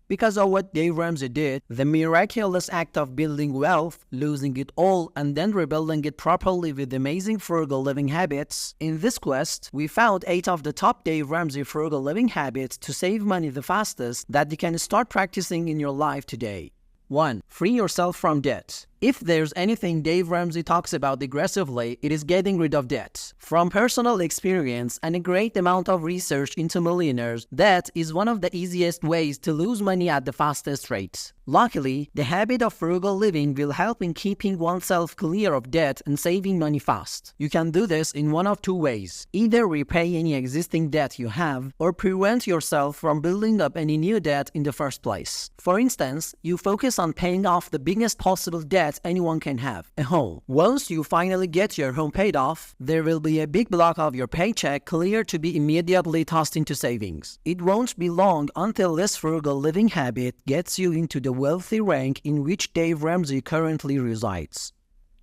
Because of what Dave Ramsey did, the miraculous act of building wealth, losing it all, and then rebuilding it properly with amazing frugal living habits. In this quest, we found 8 of the top Dave Ramsey frugal living habits to save money the fastest that you can start practicing in your life today. 1. Free yourself from debt. If there's anything Dave Ramsey talks about aggressively, it is getting rid of debt. From personal experience and a great amount of research into millionaires, debt is one of the easiest ways to lose money at the fastest rate. Luckily, the habit of frugal living will help in keeping oneself clear of debt and saving money fast. You can do this in one of 2 ways. Either repay any existing debt you have, or prevent yourself from building up any new debt in the first place. For instance, you focus on paying off the biggest possible debt anyone can have, a home. Once you finally get your home paid off, there will be a big block of your paycheck clear to be immediately tossed into savings. It won't be long until this frugal living habit gets you into the wealthy rank in which Dave Ramsey currently resides.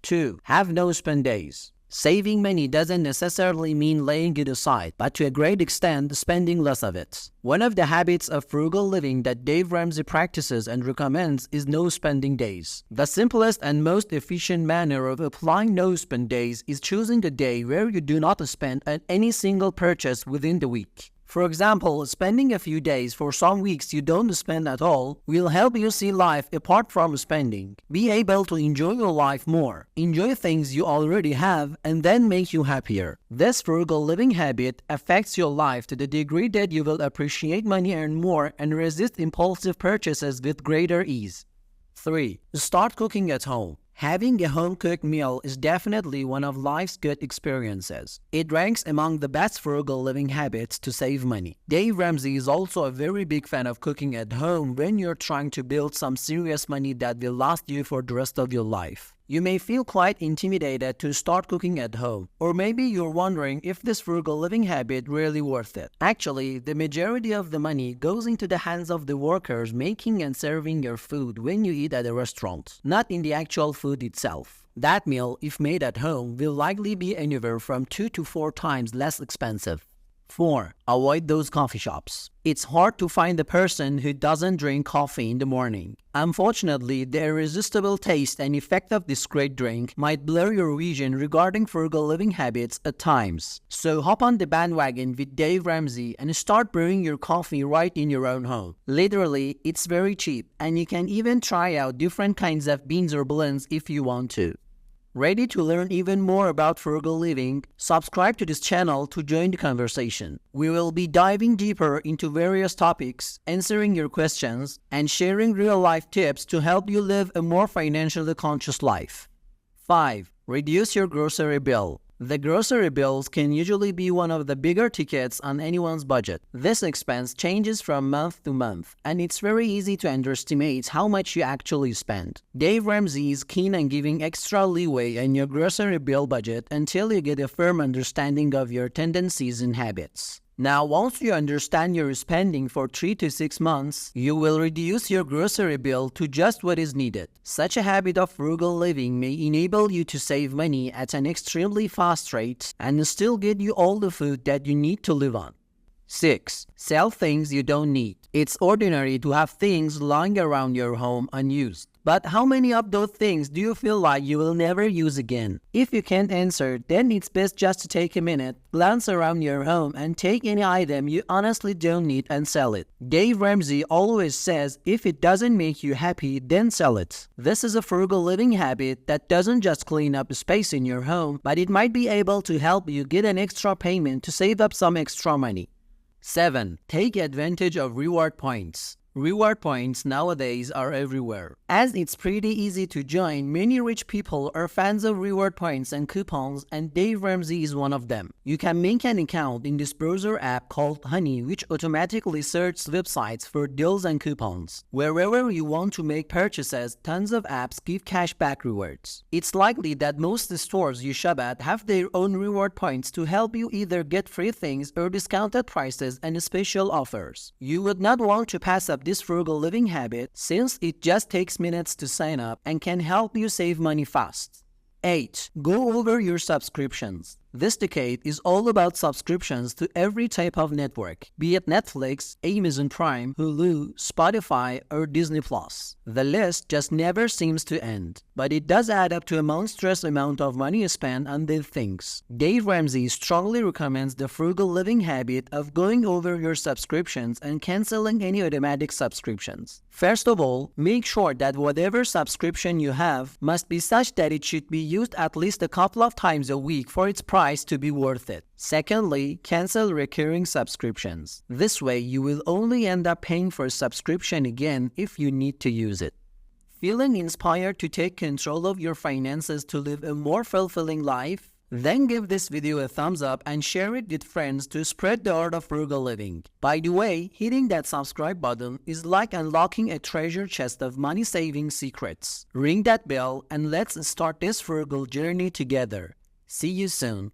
2. Have no spend days. Saving money doesn't necessarily mean laying it aside, but to a great extent, spending less of it. One of the habits of frugal living that Dave Ramsey practices and recommends is no spending days. The simplest and most efficient manner of applying no spend days is choosing a day where you do not spend on any single purchase within the week. For example, spending a few days for some weeks you don't spend at all will help you see life apart from spending. Be able to enjoy your life more, enjoy things you already have, and then make you happier. This frugal living habit affects your life to the degree that you will appreciate money earned more and resist impulsive purchases with greater ease. 3. Start cooking at home. Having a home-cooked meal is definitely one of life's good experiences. It ranks among the best frugal living habits to save money. Dave Ramsey is also a very big fan of cooking at home when you're trying to build some serious money that will last you for the rest of your life. You may feel quite intimidated to start cooking at home, or maybe you're wondering if this frugal living habit really worth it. Actually, the majority of the money goes into the hands of the workers making and serving your food when you eat at a restaurant, not in the actual food itself. That meal, if made at home, will likely be anywhere from 2 to 4 times less expensive. 4. Avoid those coffee shops. It's hard to find a person who doesn't drink coffee in the morning. Unfortunately, the irresistible taste and effect of this great drink might blur your vision regarding frugal living habits at times. So hop on the bandwagon with Dave Ramsey and start brewing your coffee right in your own home. Literally, it's very cheap, and you can even try out different kinds of beans or blends if you want to. Ready to learn even more about frugal living? Subscribe to this channel to join the conversation. We will be diving deeper into various topics, answering your questions, and sharing real-life tips to help you live a more financially conscious life. 5. Reduce your grocery bill. The grocery bills can usually be one of the bigger tickets on anyone's budget. This expense changes from month to month, and it's very easy to underestimate how much you actually spend. Dave Ramsey is keen on giving extra leeway in your grocery bill budget until you get a firm understanding of your tendencies and habits. Now, once you understand your spending for 3 to 6 months, you will reduce your grocery bill to just what is needed. Such a habit of frugal living may enable you to save money at an extremely fast rate and still get you all the food that you need to live on. 6. Sell things you don't need. It's ordinary to have things lying around your home unused. But how many of those things do you feel like you will never use again? If you can't answer, then it's best just to take a minute, glance around your home, and take any item you honestly don't need and sell it. Dave Ramsey always says, if it doesn't make you happy, then sell it. This is a frugal living habit that doesn't just clean up space in your home, but it might be able to help you get an extra payment to save up some extra money. 7. Take advantage of reward points. Reward points nowadays are everywhere. As it's pretty easy to join, many rich people are fans of reward points and coupons, and Dave Ramsey is one of them. You can make an account in this browser app called Honey, which automatically searches websites for deals and coupons. Wherever you want to make purchases, tons of apps give cashback rewards. It's likely that most stores you shop at have their own reward points to help you either get free things or discounted prices and special offers. You would not want to pass up this frugal living habit since it just takes minutes to sign up and can help you save money fast. 8. Go over your subscriptions. This decade is all about subscriptions to every type of network, be it Netflix, Amazon Prime, Hulu, Spotify, or Disney+. The list just never seems to end, but it does add up to a monstrous amount of money spent on these things. Dave Ramsey strongly recommends the frugal living habit of going over your subscriptions and canceling any automatic subscriptions. First of all, make sure that whatever subscription you have must be such that it should be used at least a couple of times a week for its price to be worth it. Secondly, cancel recurring subscriptions. This way, you will only end up paying for a subscription again if you need to use it. Feeling inspired to take control of your finances to live a more fulfilling life? Then give this video a thumbs up and share it with friends to spread the art of frugal living. By the way, hitting that subscribe button is like unlocking a treasure chest of money-saving secrets. Ring that bell and let's start this frugal journey together. See you soon.